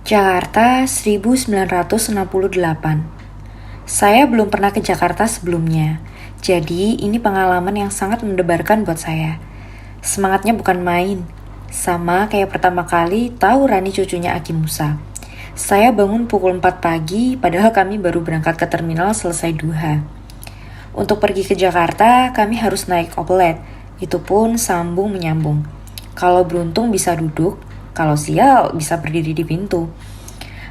Jakarta 1968. Saya belum pernah ke Jakarta sebelumnya, jadi ini pengalaman yang sangat mendebarkan buat saya. Semangatnya bukan main, sama kayak pertama kali tahu Rani cucunya Aki Musa. Saya bangun pukul 4 pagi, padahal kami baru berangkat ke terminal selesai duha. Untuk pergi ke Jakarta, kami harus naik oplet, itu pun sambung menyambung. Kalau beruntung bisa duduk, kalau sial bisa berdiri di pintu.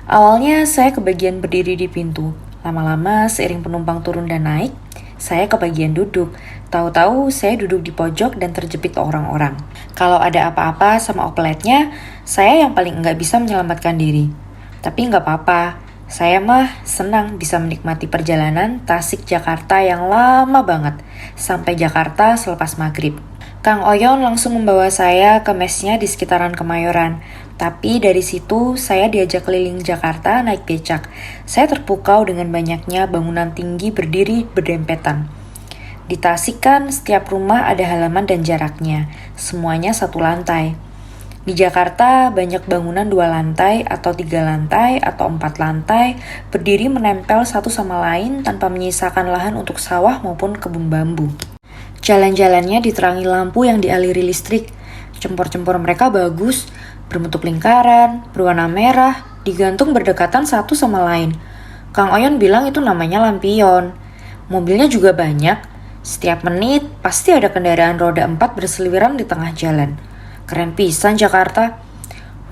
Awalnya saya kebagian berdiri di pintu. Lama-lama seiring penumpang turun dan naik, saya kebagian duduk. Tahu-tahu saya duduk di pojok dan terjepit orang-orang. Kalau ada apa-apa sama opletnya, saya yang paling nggak bisa menyelamatkan diri. Tapi nggak apa-apa, saya mah senang bisa menikmati perjalanan Tasik-Jakarta yang lama banget, sampai Jakarta selepas maghrib. Kang Oyon langsung membawa saya ke mesnya di sekitaran Kemayoran. Tapi dari situ saya diajak keliling Jakarta naik becak. Saya terpukau dengan banyaknya bangunan tinggi berdiri berdempetan. Di Tasik kan setiap rumah ada halaman dan jaraknya. Semuanya satu lantai. Di Jakarta banyak bangunan 2 lantai atau 3 lantai atau 4 lantai berdiri menempel satu sama lain tanpa menyisakan lahan untuk sawah maupun kebun bambu. Jalan-jalannya diterangi lampu yang dialiri listrik. Cempor-cempor mereka bagus, berbentuk lingkaran, berwarna merah, digantung berdekatan satu sama lain. Kang Oyon bilang itu namanya lampion. Mobilnya juga banyak. Setiap menit pasti ada kendaraan roda 4 berseliweran di tengah jalan. Keren pisan Jakarta.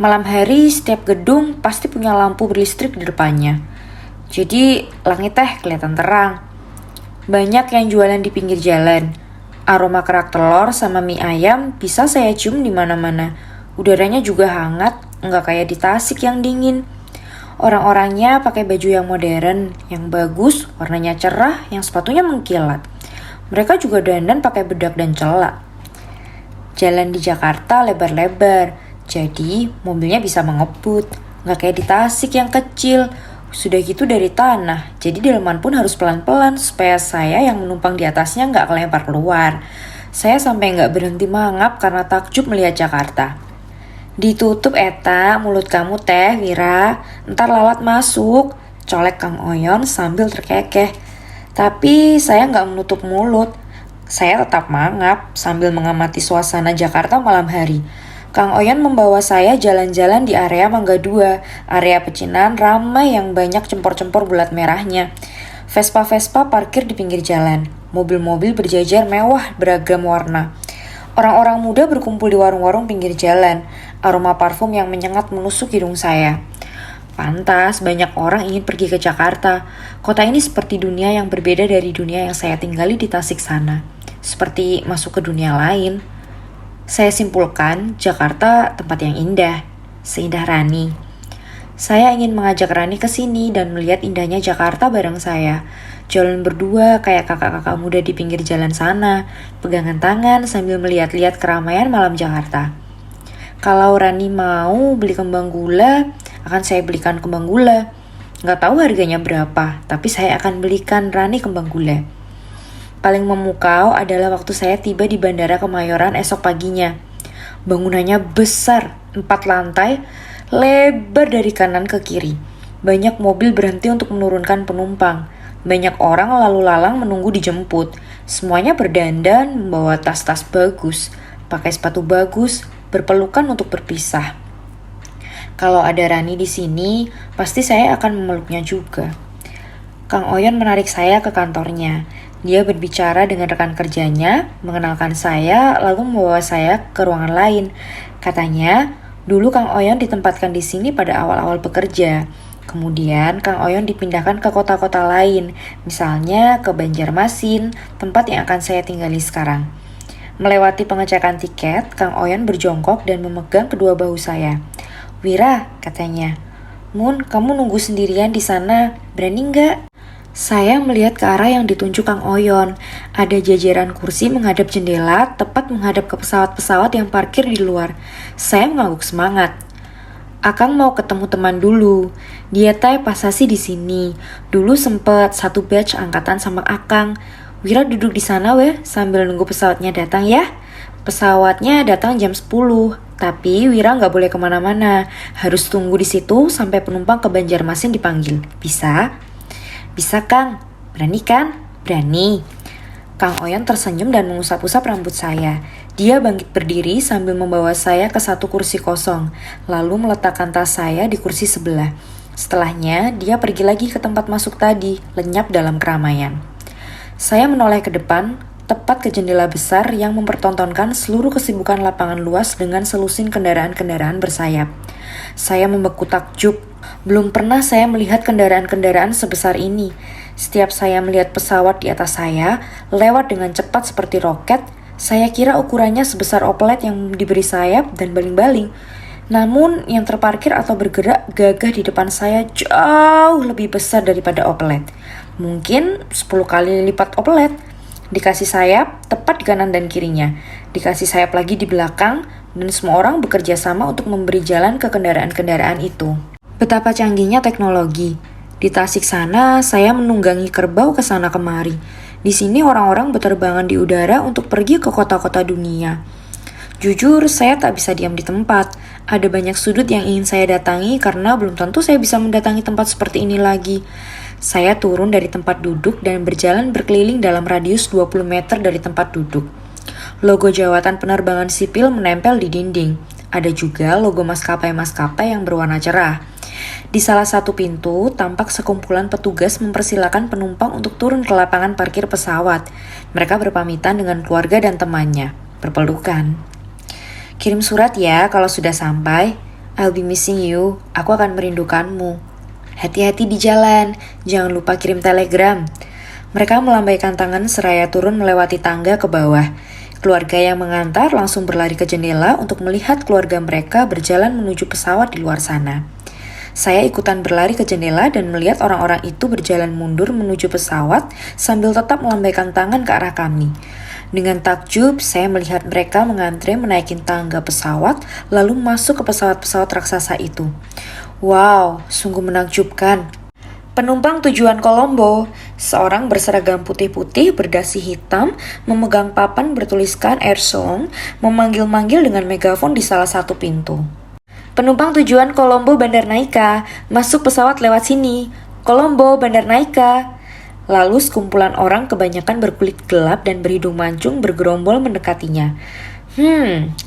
Malam hari setiap gedung pasti punya lampu berlistrik di depannya. Jadi langit kelihatan terang. Banyak yang jualan di pinggir jalan. Aroma kerak telur sama mie ayam bisa saya cium di mana-mana. Udaranya juga hangat, nggak kayak di Tasik yang dingin. Orang-orangnya pakai baju yang modern, yang bagus, warnanya cerah, yang sepatunya mengkilat. Mereka juga dandan pakai bedak dan celak. Jalan di Jakarta lebar-lebar, jadi mobilnya bisa mengebut. Nggak kayak di Tasik yang kecil. Sudah gitu dari tanah, jadi daleman pun harus pelan-pelan supaya saya yang menumpang di atasnya nggak kelempar keluar. Saya sampai nggak berhenti mangap karena takjub melihat Jakarta. Ditutup eta mulut kamu teh Wira, ntar lalat masuk, colek Kang Oyon sambil terkekeh. Tapi saya nggak menutup mulut, saya tetap mangap sambil mengamati suasana Jakarta malam hari. Kang Oyon membawa saya jalan-jalan di area Mangga 2, area pecinan ramai yang banyak cempor-cempor bulat merahnya. Vespa-Vespa parkir di pinggir jalan, mobil-mobil berjajar mewah beragam warna. Orang-orang muda berkumpul di warung-warung pinggir jalan, aroma parfum yang menyengat menusuk hidung saya. Pantas banyak orang ingin pergi ke Jakarta. Kota ini seperti dunia yang berbeda dari dunia yang saya tinggali di Tasik sana. Seperti masuk ke dunia lain. Saya simpulkan, Jakarta tempat yang indah, seindah Rani. Saya ingin mengajak Rani ke sini dan melihat indahnya Jakarta bareng saya. Jalan berdua kayak kakak-kakak muda di pinggir jalan sana, pegangan tangan sambil melihat-lihat keramaian malam Jakarta. Kalau Rani mau beli kembang gula, akan saya belikan kembang gula. Nggak tahu harganya berapa, tapi saya akan belikan Rani kembang gula. Paling memukau adalah waktu saya tiba di Bandara Kemayoran esok paginya. Bangunannya besar, 4 lantai, lebar dari kanan ke kiri. Banyak mobil berhenti untuk menurunkan penumpang. Banyak orang lalu lalang menunggu dijemput. Semuanya berdandan, membawa tas-tas bagus, pakai sepatu bagus, berpelukan untuk berpisah. Kalau ada Rani di sini, pasti saya akan memeluknya juga. Kang Oyon menarik saya ke kantornya. Dia berbicara dengan rekan kerjanya, mengenalkan saya, lalu membawa saya ke ruangan lain. Katanya, dulu Kang Oyon ditempatkan di sini pada awal-awal bekerja. Kemudian Kang Oyon dipindahkan ke kota-kota lain, misalnya ke Banjarmasin, tempat yang akan saya tinggali sekarang. Melewati pengecekan tiket, Kang Oyon berjongkok dan memegang kedua bahu saya. "Wira," katanya, "Mun, kamu nunggu sendirian di sana, berani nggak?" Saya melihat ke arah yang ditunjuk Kang Oyon. Ada jajaran kursi menghadap jendela, tepat menghadap ke pesawat-pesawat yang parkir di luar. Saya mengangguk semangat. "Akang mau ketemu teman dulu. Dia pasasi di sini. Dulu sempet satu batch angkatan sama Akang. Wira duduk di sana weh sambil nunggu pesawatnya datang ya. Pesawatnya datang jam 10. Tapi Wira nggak boleh kemana-mana, harus tunggu di situ sampai penumpang ke Banjarmasin dipanggil. Bisa? Bisa, Kang. Berani kan? Berani. Kang Oyon tersenyum dan mengusap-usap rambut saya. Dia bangkit berdiri sambil membawa saya ke satu kursi kosong, lalu meletakkan tas saya di kursi sebelah. Setelahnya, dia pergi lagi ke tempat masuk tadi, lenyap dalam keramaian. Saya menoleh ke depan, tepat ke jendela besar yang mempertontonkan seluruh kesibukan lapangan luas dengan selusin kendaraan-kendaraan bersayap. Saya membeku takjub. Belum pernah saya melihat kendaraan-kendaraan sebesar ini. Setiap saya melihat pesawat di atas saya, lewat dengan cepat seperti roket, saya kira ukurannya sebesar oplet yang diberi sayap dan baling-baling. Namun yang terparkir atau bergerak gagah di depan saya jauh lebih besar daripada oplet. Mungkin 10 kali lipat oplet. Dikasih sayap tepat di kanan dan kirinya. Dikasih sayap lagi di belakang, dan semua orang bekerja sama untuk memberi jalan ke kendaraan-kendaraan itu. Betapa canggihnya teknologi. Di Tasik sana, saya menunggangi kerbau ke sana kemari. Di sini orang-orang berterbangan di udara untuk pergi ke kota-kota dunia. Jujur, saya tak bisa diam di tempat. Ada banyak sudut yang ingin saya datangi karena belum tentu saya bisa mendatangi tempat seperti ini lagi. Saya turun dari tempat duduk dan berjalan berkeliling dalam radius 20 meter dari tempat duduk. Logo jawatan penerbangan sipil menempel di dinding. Ada juga logo maskapai-maskapai yang berwarna cerah. Di salah satu pintu, tampak sekumpulan petugas mempersilakan penumpang untuk turun ke lapangan parkir pesawat. Mereka berpamitan dengan keluarga dan temannya, berpelukan. Kirim surat ya kalau sudah sampai. I'll be missing you. Aku akan merindukanmu. Hati-hati di jalan. Jangan lupa kirim telegram. Mereka melambaikan tangan seraya turun melewati tangga ke bawah. Keluarga yang mengantar langsung berlari ke jendela untuk melihat keluarga mereka berjalan menuju pesawat di luar sana. Saya ikutan berlari ke jendela dan melihat orang-orang itu berjalan mundur menuju pesawat sambil tetap melambaikan tangan ke arah kami. Dengan takjub, saya melihat mereka mengantre menaikin tangga pesawat lalu masuk ke pesawat-pesawat raksasa itu. Wow, sungguh menakjubkan. Penumpang tujuan Kolombo, seorang berseragam putih-putih berdasi hitam, memegang papan bertuliskan Air Song, memanggil-manggil dengan megafon di salah satu pintu. Penumpang tujuan Kolombo Bandar Naika, masuk pesawat lewat sini. Kolombo Bandar Naika. Lalu sekumpulan orang kebanyakan berkulit gelap dan berhidung mancung bergerombol mendekatinya.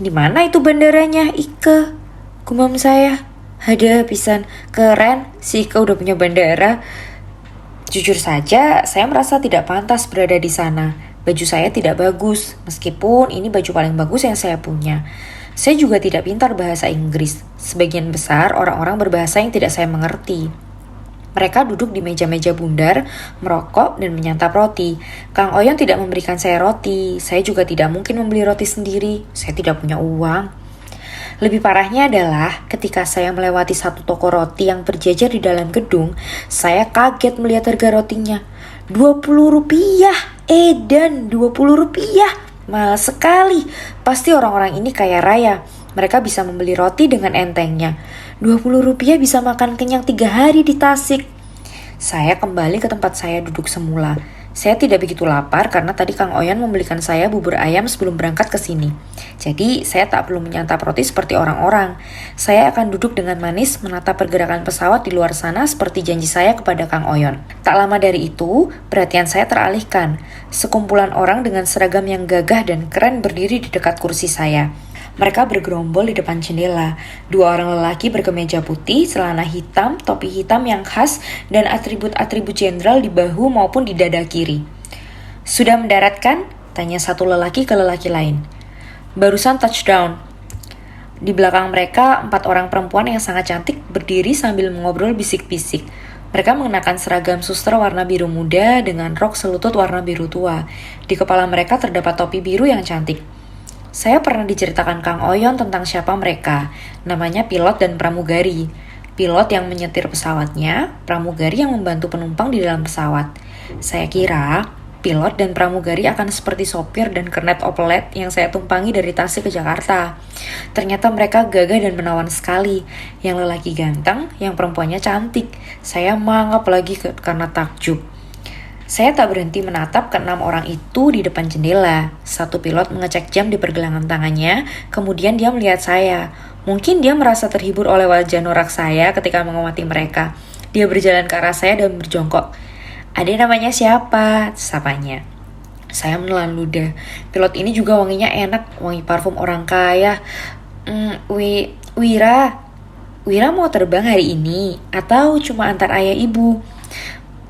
Di mana itu bandaranya, Ike? Gumam saya. Ada pisan, keren, si Ike udah punya bandara. Jujur saja, saya merasa tidak pantas berada di sana. Baju saya tidak bagus, meskipun ini baju paling bagus yang saya punya. Saya juga tidak pintar bahasa Inggris. Sebagian besar orang-orang berbahasa yang tidak saya mengerti. Mereka duduk di meja-meja bundar, merokok dan menyantap roti. Kang Oyon tidak memberikan saya roti. Saya juga tidak mungkin membeli roti sendiri. Saya tidak punya uang. Lebih parahnya adalah ketika saya melewati satu toko roti yang berjajar di dalam gedung, saya kaget melihat harga rotinya. 20 rupiah, edan 20 rupiah. Mahal sekali. Pasti orang-orang ini kaya raya. Mereka bisa membeli roti dengan entengnya. 20 rupiah bisa makan kenyang 3 hari di Tasik. Saya kembali ke tempat saya duduk semula. Saya tidak begitu lapar karena tadi Kang Oyon membelikan saya bubur ayam sebelum berangkat ke sini. Jadi saya tak perlu menyantap roti seperti orang-orang. Saya akan duduk dengan manis menatap pergerakan pesawat di luar sana seperti janji saya kepada Kang Oyon. Tak lama dari itu, perhatian saya teralihkan. Sekumpulan orang dengan seragam yang gagah dan keren berdiri di dekat kursi saya. Mereka bergerombol di depan jendela. 2 orang lelaki berkemeja putih, celana hitam, topi hitam yang khas, dan atribut-atribut jenderal di bahu maupun di dada kiri. Sudah mendarat kan? Tanya satu lelaki ke lelaki lain. Barusan touchdown. Di belakang mereka, 4 orang perempuan yang sangat cantik berdiri sambil mengobrol bisik-bisik. Mereka mengenakan seragam suster warna biru muda dengan rok selutut warna biru tua. Di kepala mereka terdapat topi biru yang cantik. Saya pernah diceritakan Kang Oyon tentang siapa mereka. Namanya pilot dan pramugari. Pilot yang menyetir pesawatnya, pramugari yang membantu penumpang di dalam pesawat. Saya kira pilot dan pramugari akan seperti sopir dan kernet opelet yang saya tumpangi dari Tasik ke Jakarta. Ternyata mereka gagah dan menawan sekali. Yang lelaki ganteng, yang perempuannya cantik. Saya mangap lagi karena takjub. Saya tak berhenti menatap keenam orang itu di depan jendela. Satu pilot mengecek jam di pergelangan tangannya, kemudian dia melihat saya. Mungkin dia merasa terhibur oleh wajah norak saya ketika mengamati mereka. Dia berjalan ke arah saya dan berjongkok. "Adik namanya siapa?" sapanya. Saya menelan ludah. Pilot ini juga wanginya enak, wangi parfum orang kaya. Wira. Wira mau terbang hari ini? Atau cuma antar ayah ibu?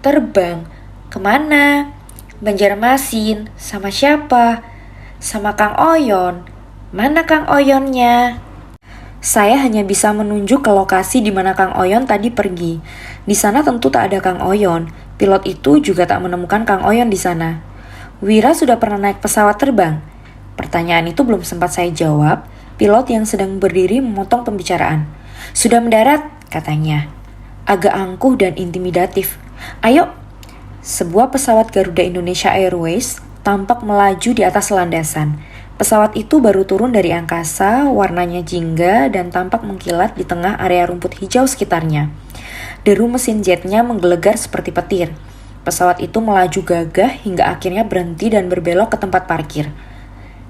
Terbang? Kemana? Banjarmasin. Sama siapa? Sama Kang Oyon. Mana Kang Oyonnya? Saya hanya bisa menunjuk ke lokasi di mana Kang Oyon tadi pergi. Di sana tentu tak ada Kang Oyon. Pilot itu juga tak menemukan Kang Oyon di sana. "Wira sudah pernah naik pesawat terbang?" Pertanyaan itu belum sempat saya jawab. Pilot yang sedang berdiri memotong pembicaraan. "Sudah mendarat," katanya. Agak angkuh dan intimidatif. "Ayo." Sebuah pesawat Garuda Indonesia Airways tampak melaju di atas landasan. Pesawat itu baru turun dari angkasa, warnanya jingga dan tampak mengkilat di tengah area rumput hijau sekitarnya. Deru mesin jetnya menggelegar seperti petir. Pesawat itu melaju gagah hingga akhirnya berhenti dan berbelok ke tempat parkir.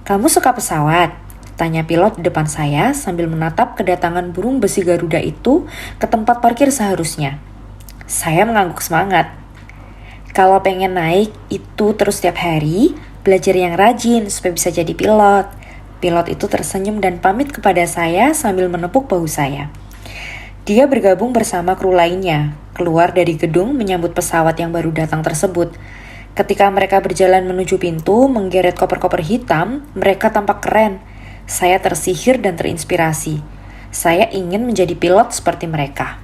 "Kamu suka pesawat?" tanya pilot di depan saya sambil menatap kedatangan burung besi Garuda itu ke tempat parkir seharusnya. Saya mengangguk semangat. "Kalau pengen naik itu terus setiap hari, belajar yang rajin supaya bisa jadi pilot." Pilot itu tersenyum dan pamit kepada saya sambil menepuk bahu saya. Dia bergabung bersama kru lainnya, keluar dari gedung menyambut pesawat yang baru datang tersebut. Ketika mereka berjalan menuju pintu, menggeret koper-koper hitam, mereka tampak keren. Saya tersihir dan terinspirasi. Saya ingin menjadi pilot seperti mereka.